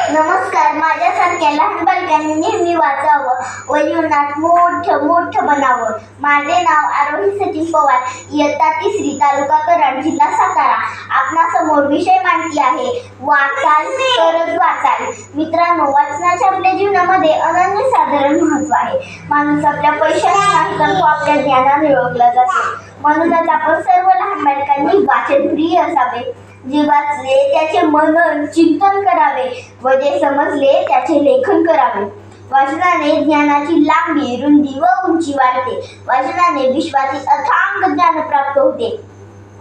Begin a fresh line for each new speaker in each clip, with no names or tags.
नमस्कार. माझ्यासारख्या लहान बालकांनी नेहमी वाचावं व जीवनात मोठं बनावं. माझे नाव आरोही सचिन पवार, इयत्ता 3री, तालुका कराड, जिल्हा सातारा. आपणासमोर विषय मांडती आहे वाचाल तरच वाचाल. मित्रांनो, वाचनाचे आपल्या जीवनामध्ये अनन्यसाधारण महत्त्व आहे. माणूस आपल्या पैशाने नाही तर तो आपल्या ज्ञानाने ओळखला जातो. म्हणूनच आपण सर्व लहान बालकांनी वाचनप्रिय असावे. जे वाचले त्याचे मनन चिंतन करावे व जे समजले त्याचे लेखन करावे. वाचनाने ज्ञानाची लांबी, रुंदी व उंची वाढते. वाचनाने विश्वातील अथांग ज्ञान प्राप्त होते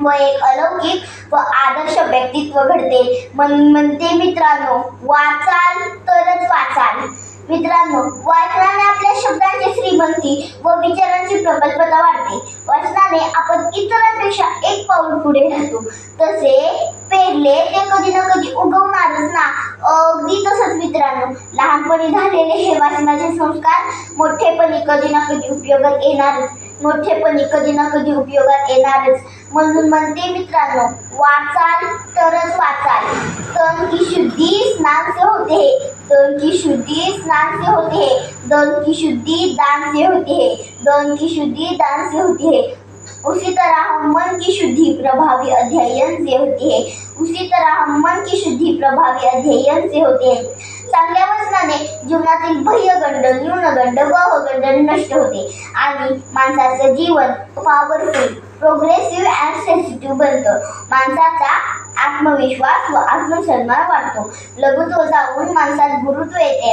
व एक अलौकिक व आदर्श व्यक्तित्व घडते. म्हणते मित्रांनो, वाचाल तरच वाचाल. मित्रांनो, वाचनाने आपल्या शब्दांची श्रीमंती व विचारांची प्रगल्भता वाढते. वाचनाने आपण इतरांपेक्षा एक पाऊल पुढे राहतो. तसे पेरले ते कधी ना कधी उगवणारच ना. अगदी तसंच मित्रांनो, लहानपणी झालेले हे वाचनाचे संस्कार मोठेपणी कधी ना कधी उपयोगात येणारच. म्हणून म्हणते मित्रांनो, वाचाल तरच वाचाल. तन की शुद्धि स्नान से होते है, तन की शुद्धि स्नान से होते है, धन की शुद्धि दान से होती है, धन की शुद्धि दान से होती है. उसी तरह मन की शुद्धि प्रभावी अध्ययन से होती है. उसी तरह मन की शुद्धि प्रभावी अध्ययन से होते है. चांगल्या वाचनाने जीवनातील बाह्यगंड, न्यूनगंड व अवगंड नष्ट होते आणि माणसाचं जीवन पॉवरफुल, प्रोग्रेसिव्ह अँड सेन्सिटिव्ह बनतं. माणसाचा आत्मविश्वास व आत्मसन्मान वाढतो. लघुत्व जाऊन माणसात गुरुत्व येते.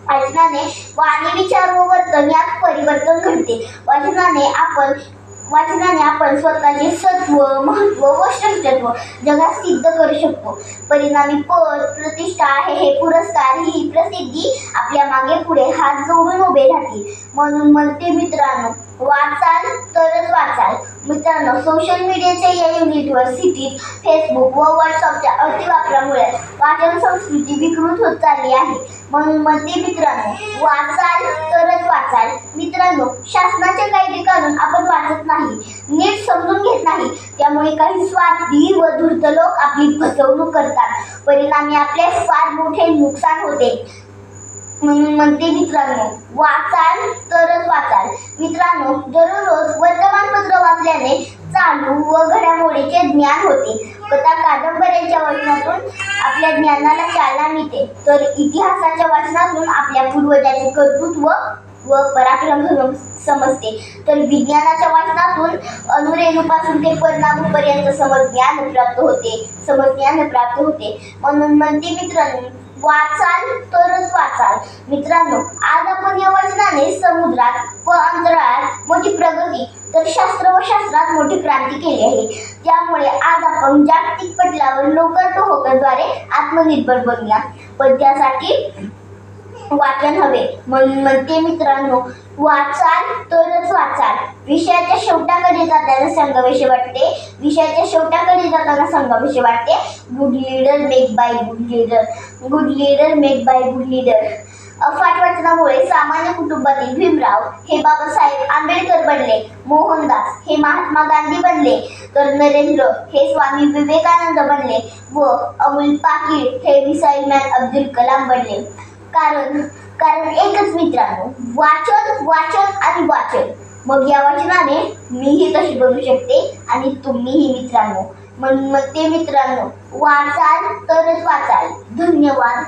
वाचनाने वाणी, विचार व वर्तन यात परिवर्तन घडते. वाचनाने आपण स्वतःचे सत्व, महत्त्व व श्रेष्ठत्व जगात सिद्ध करू शकतो. परिणामी पद, प्रतिष्ठा, हे पुरस्कार, ही प्रसिद्धी आपल्या मागे पुढे हात जोडून उभे राहतील. म्हणून म्हणते मित्रांनो, वाचाल तरच वाचाल. मित्रांनो, सोशल मीडियाच्या या युनिटवर सिटीत फेसबुक व व्हॉट्सअपच्या अतिवापरामुळे वाचन संस्कृती विकृत होत चालली आहे. म्हणून म्हणते मित्रांनो, वाचाल तरच वाचाल. मित्रांनो, शासनाचे कायदे कानून आपण वाचत नाही, नीट समजून घेत नाही. त्यामुळे काही स्वार्थी व धूर्त लोक आपली फसवणूक करतात. परिणामी आपले फार मोठे नुकसान होते. म्हणून म्हणते मित्रांनो, वाचाल तरच वाचाल. मित्रांनो, दररोज वर्तमानपत्र वाचल्याने चालू व घडामोडीचे ज्ञान होते. कथा, कादंबऱ्यांच्या वाचनातून आपल्या ज्ञानाला चालना मिळते, तर इतिहासाच्या वाचनातून आपल्या पूर्वजांचे कर्तृत्व व पराक्रम समजते. तर विज्ञानाच्या वाचनातून अणुरेणूपासून ते परिणामापर्यंत समज्ञान प्राप्त होते. म्हणून म्हणते मित्रांनो, वाचाल तरच वाचाल. मित्रांनो, आज आपण या वाचनाने समुद्रात व अंतराळात मोठी प्रगती, तर शास्त्र व शास्त्रात मोठी क्रांती केली आहे. त्यामुळे आज आपण जागतिक पटलावर लोकलद्वारे आत्मनिर्भर बनूया. पण त्यासाठी वाचन हवे. म्हणून म्हणते मित्रांनो, वाचाल तरच वाचाल. विषयाच्या शेवटाकडे जाताना सांगावेसे वाटते. Good leader make by good leader. अफाट वाचनामुळे सामान्य कुटुंबातील भीमराव हे बाबासाहेब आंबेडकर बनले, मोहनदास हे महात्मा गांधी बनले, तर नरेंद्र हे स्वामी विवेकानंद बनले व अमोल पाकीर हे मिसाईल मॅन अब्दुल कलाम बनले. कारण एकच मित्रांनो, वाचन आणि वाचन. मग या वाचनाने मीही तशी बनू शकते आणि तुम्हीही मित्रांनो. म्हणून मग ते मित्रांनो, वाचाल तरच वाचाल. धन्यवाद.